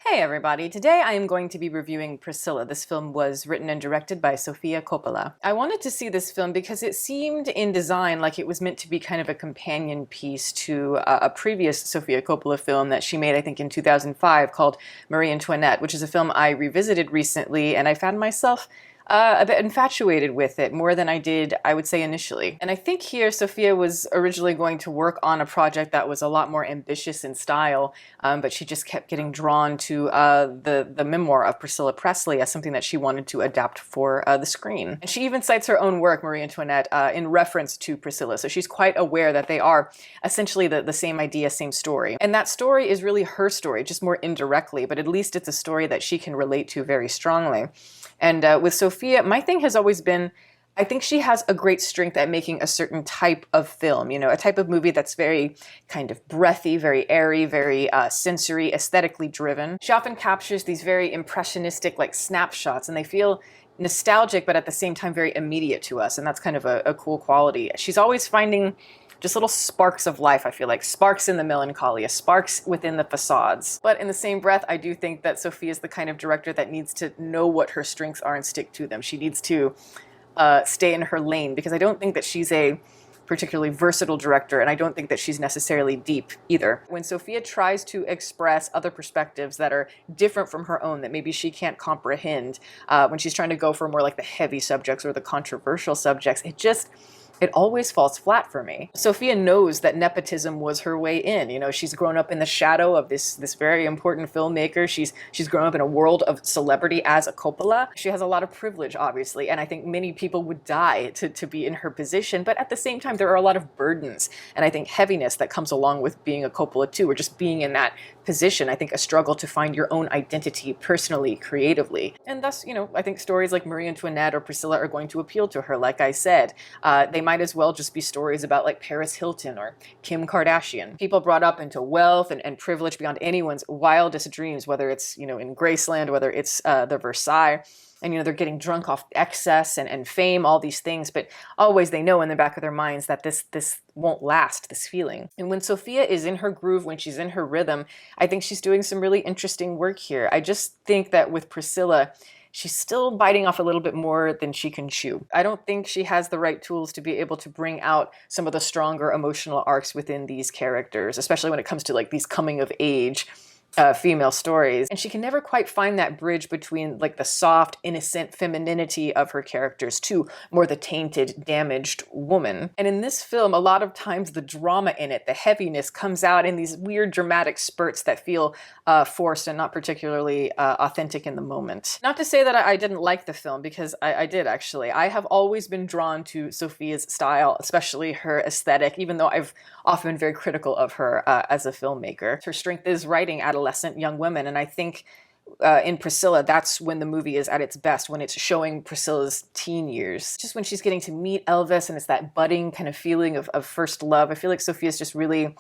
Hey everybody, today I am going to be reviewing Priscilla. This film was written and directed by Sofia Coppola. I wanted to see this film because it seemed in design like it was meant to be kind of a companion piece to a previous Sofia Coppola film that she made, I think in 2005, called Marie Antoinette, which is a film I revisited recently, and I found myself a bit infatuated with it, more than I did, I would say, initially. And I think here Sofia was originally going to work on a project that was a lot more ambitious in style, but she just kept getting drawn to the memoir of Priscilla Presley as something that she wanted to adapt for the screen. And she even cites her own work, Marie Antoinette, in reference to Priscilla, so she's quite aware that they are essentially the same idea, same story. And that story is really her story, just more indirectly, but at least it's a story that she can relate to very strongly. And with Sofia, my thing has always been, I think she has a great strength at making a certain type of film, a type of movie that's very kind of breathy, very airy, very sensory, aesthetically driven. She often captures these very impressionistic like snapshots, and they feel nostalgic, but at the same time very immediate to us, and that's kind of a cool quality. She's always finding just little sparks of life, I feel like. Sparks in the melancholia, sparks within the facades. But in the same breath, I do think that Sofia is the kind of director that needs to know what her strengths are and stick to them. She needs to stay in her lane, because I don't think that she's a particularly versatile director, and I don't think that she's necessarily deep either. When Sofia tries to express other perspectives that are different from her own, that maybe she can't comprehend, when she's trying to go for more like the heavy subjects or the controversial subjects, it always falls flat for me. Sofia knows that nepotism was her way in. She's grown up in the shadow of this very important filmmaker. She's grown up in a world of celebrity as a Coppola. She has a lot of privilege, obviously, and I think many people would die to be in her position, but at the same time, there are a lot of burdens, and I think heaviness that comes along with being a Coppola too, or just being in that position. I think a struggle to find your own identity personally, creatively. And thus, I think stories like Marie Antoinette or Priscilla are going to appeal to her, like I said. They might as well just be stories about like Paris Hilton or Kim Kardashian. People brought up into wealth and privilege beyond anyone's wildest dreams, whether it's, in Graceland, whether it's the Versailles. And, they're getting drunk off excess and fame, all these things, but always they know in the back of their minds that this won't last, this feeling. And when Sofia is in her groove, when she's in her rhythm, I think she's doing some really interesting work here. I just think that with Priscilla, she's still biting off a little bit more than she can chew. I don't think she has the right tools to be able to bring out some of the stronger emotional arcs within these characters, especially when it comes to like these coming of age female stories. And she can never quite find that bridge between like the soft, innocent femininity of her characters to more the tainted, damaged woman. And in this film, a lot of times the drama in it, the heaviness, comes out in these weird dramatic spurts that feel forced and not particularly authentic in the moment. Not to say that I didn't like the film, because I did actually. I have always been drawn to Sofia's style, especially her aesthetic, even though I've often been very critical of her as a filmmaker. Her strength is writing adolescent young women, and I think in Priscilla, that's when the movie is at its best, when it's showing Priscilla's teen years. Just when she's getting to meet Elvis, and it's that budding kind of feeling of first love. I feel like Sofia's just really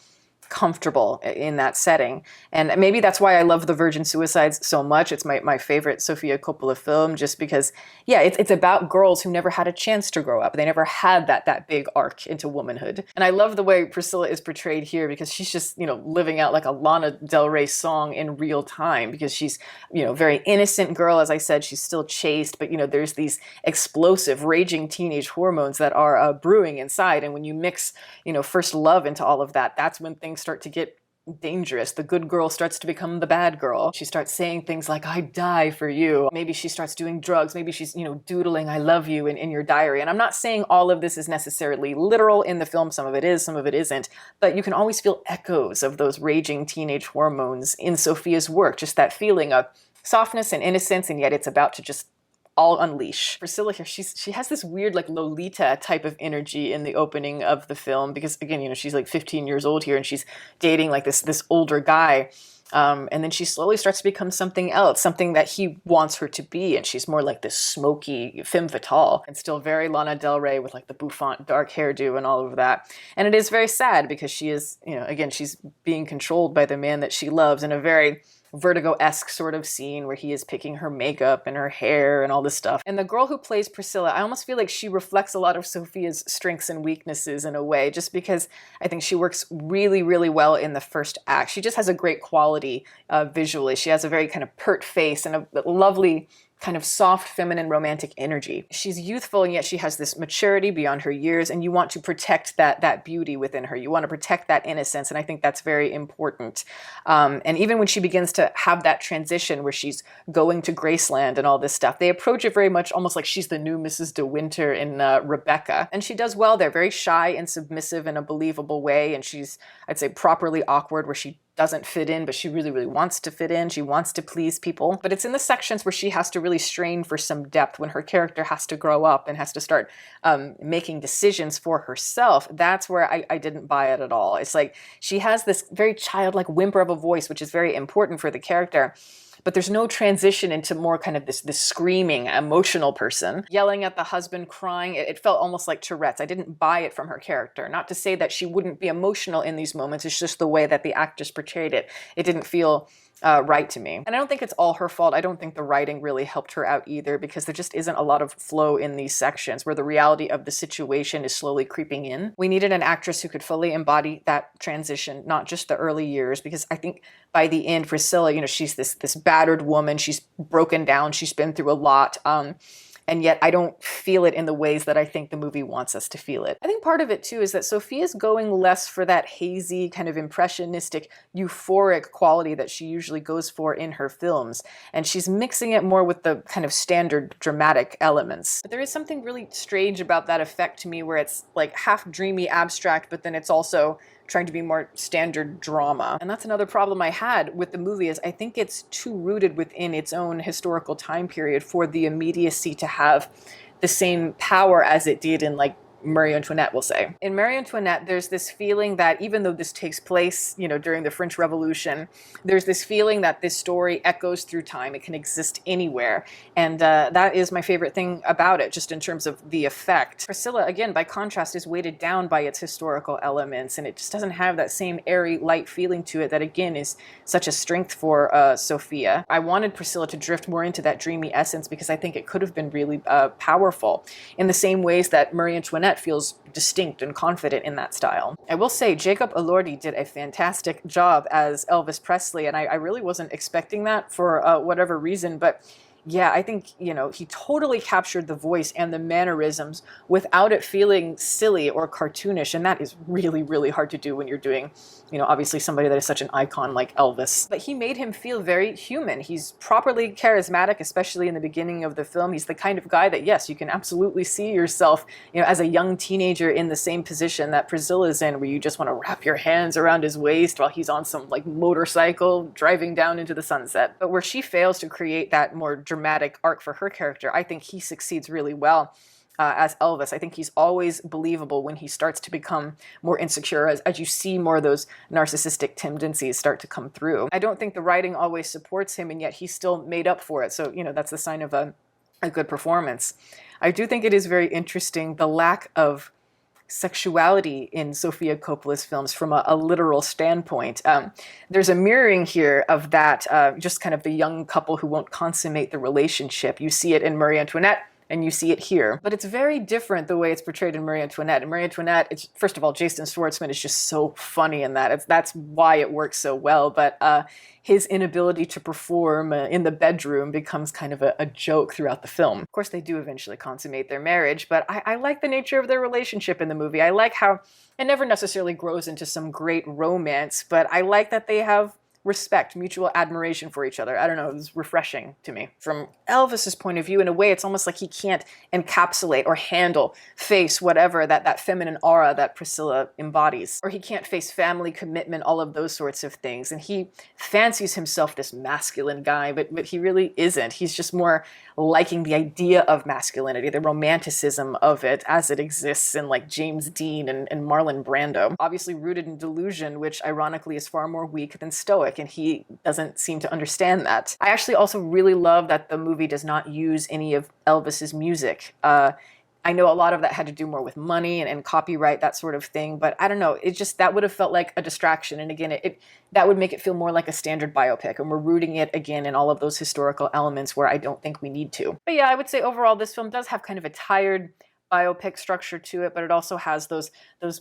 comfortable in that setting. And maybe that's why I love The Virgin Suicides so much. It's my favorite Sofia Coppola film, just because, yeah, it's about girls who never had a chance to grow up. They never had that big arc into womanhood. And I love the way Priscilla is portrayed here, because she's just, living out like a Lana Del Rey song in real time, because she's, very innocent girl. As I said, she's still chaste, but, there's these explosive, raging teenage hormones that are brewing inside. And when you mix, first love into all of that, that's when things start to get dangerous. The good girl starts to become the bad girl. She starts saying things like, "I die for you." Maybe she starts doing drugs. Maybe she's, doodling "I love you" in your diary. And I'm not saying all of this is necessarily literal in the film. Some of it is, some of it isn't. But you can always feel echoes of those raging teenage hormones in Sofia's work. Just that feeling of softness and innocence, and yet it's about to just all unleash. Priscilla here, she has this weird like Lolita type of energy in the opening of the film, because again, she's like 15 years old here, and she's dating like this older guy. And then she slowly starts to become something else, something that he wants her to be. And she's more like this smoky femme fatale, and still very Lana Del Rey with like the bouffant dark hairdo and all of that. And it is very sad, because she is, again, she's being controlled by the man that she loves in a very Vertigo-esque sort of scene where he is picking her makeup and her hair and all this stuff. And the girl who plays Priscilla, I almost feel like she reflects a lot of Sophia's strengths and weaknesses in a way, just because I think she works really, really well in the first act. She just has a great quality visually. She has a very kind of pert face and a lovely kind of soft, feminine, romantic energy. She's youthful, and yet she has this maturity beyond her years, and you want to protect that beauty within her. You want to protect that innocence, and I think that's very important. And even when she begins to have that transition where she's going to Graceland and all this stuff, they approach it very much almost like she's the new Mrs. De Winter in Rebecca. And she does well there, very shy and submissive in a believable way, and she's, I'd say, properly awkward where she doesn't fit in, but she really, really wants to fit in. She wants to please people. But it's in the sections where she has to really strain for some depth, when her character has to grow up and has to start making decisions for herself. That's where I didn't buy it at all. It's like she has this very childlike whimper of a voice, which is very important for the character. But there's no transition into more kind of this screaming, emotional person. Yelling at the husband, crying, it felt almost like Tourette's. I didn't buy it from her character. Not to say that she wouldn't be emotional in these moments, it's just the way that the actress portrayed it. It didn't feel right to me. And I don't think it's all her fault. I don't think the writing really helped her out either, because there just isn't a lot of flow in these sections where the reality of the situation is slowly creeping in. We needed an actress who could fully embody that transition, not just the early years, because I think by the end, Priscilla, you know, she's this battered woman. She's broken down. She's been through a lot. And yet I don't feel it in the ways that I think the movie wants us to feel it. I think part of it too is that Sophia's going less for that hazy, kind of impressionistic, euphoric quality that she usually goes for in her films. And she's mixing it more with the kind of standard dramatic elements. But there is something really strange about that effect to me, where it's like half dreamy abstract, but then it's also trying to be more standard drama. And that's another problem I had with the movie, is I think it's too rooted within its own historical time period for the immediacy to have the same power as it did in, like, Marie Antoinette, we'll say. In Marie Antoinette, there's this feeling that even though this takes place, you know, during the French Revolution, there's this feeling that this story echoes through time. It can exist anywhere. And that is my favorite thing about it, just in terms of the effect. Priscilla, again, by contrast, is weighted down by its historical elements, and it just doesn't have that same airy, light feeling to it that, again, is such a strength for Sophia. I wanted Priscilla to drift more into that dreamy essence, because I think it could have been really powerful in the same ways that Marie Antoinette feels distinct and confident in that style. I will say Jacob Elordi did a fantastic job as Elvis Presley, and I really wasn't expecting that for whatever reason, but yeah, I think, you know, he totally captured the voice and the mannerisms without it feeling silly or cartoonish, and that is really, really hard to do when you're doing, you know, obviously somebody that is such an icon like Elvis. But he made him feel very human. He's properly charismatic, especially in the beginning of the film. He's the kind of guy that, yes, you can absolutely see yourself, you know, as a young teenager in the same position that Priscilla's in, where you just want to wrap your hands around his waist while he's on some, like, motorcycle driving down into the sunset. But where she fails to create that more dramatic arc for her character, I think he succeeds really well as Elvis. I think he's always believable when he starts to become more insecure, as you see more of those narcissistic tendencies start to come through. I don't think the writing always supports him, and yet he's still made up for it. So, you know, that's the sign of a good performance. I do think it is very interesting, the lack of sexuality in Sofia Coppola's films from a literal standpoint. There's a mirroring here of that, just kind of the young couple who won't consummate the relationship. You see it in Marie Antoinette, and you see it here. But it's very different the way it's portrayed in Marie Antoinette. In Marie Antoinette, it's, first of all, Jason Schwartzman is just so funny in that. That's why it works so well. But his inability to perform in the bedroom becomes kind of a joke throughout the film. Of course, they do eventually consummate their marriage, but I like the nature of their relationship in the movie. I like how it never necessarily grows into some great romance, but I like that they have respect, mutual admiration for each other. I don't know, it was refreshing to me. From Elvis's point of view, in a way, it's almost like he can't encapsulate or handle, face whatever that feminine aura that Priscilla embodies. Or he can't face family commitment, all of those sorts of things. And he fancies himself this masculine guy, but he really isn't. He's just more liking the idea of masculinity, the romanticism of it as it exists in, like, James Dean and Marlon Brando. Obviously rooted in delusion, which ironically is far more weak than stoic, and he doesn't seem to understand that. I actually also really love that the movie does not use any of Elvis's music. I know a lot of that had to do more with money and copyright, that sort of thing, but I don't know, it just, that would have felt like a distraction. And again, that would make it feel more like a standard biopic, and we're rooting it again in all of those historical elements where I don't think we need to. But yeah, I would say overall this film does have kind of a tired biopic structure to it, but it also has those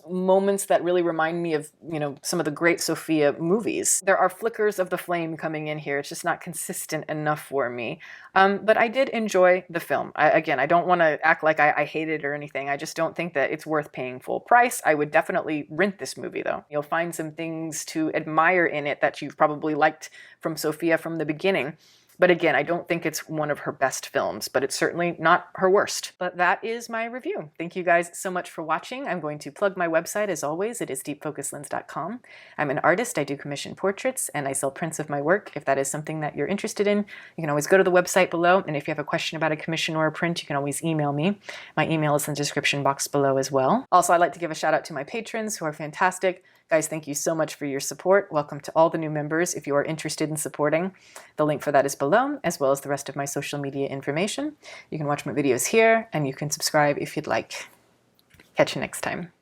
moments that really remind me of, you know, some of the great Sofia movies. There are flickers of the flame coming in here. It's just not consistent enough for me. But I did enjoy the film. Again, I don't want to act like I hate it or anything. I just don't think that it's worth paying full price. I would definitely rent this movie though. You'll find some things to admire in it that you've probably liked from Sofia from the beginning. But again, I don't think it's one of her best films, but it's certainly not her worst. But that is my review. Thank you guys so much for watching. I'm going to plug my website as always. It is deepfocuslens.com. I'm an artist. I do commission portraits and I sell prints of my work. If that is something that you're interested in, you can always go to the website below. And if you have a question about a commission or a print, you can always email me. My email is in the description box below as well. Also, I'd like to give a shout out to my patrons who are fantastic. Guys, thank you so much for your support. Welcome to all the new members if you are interested in supporting. The link for that is below, as well as the rest of my social media information. You can watch my videos here, and you can subscribe if you'd like. Catch you next time.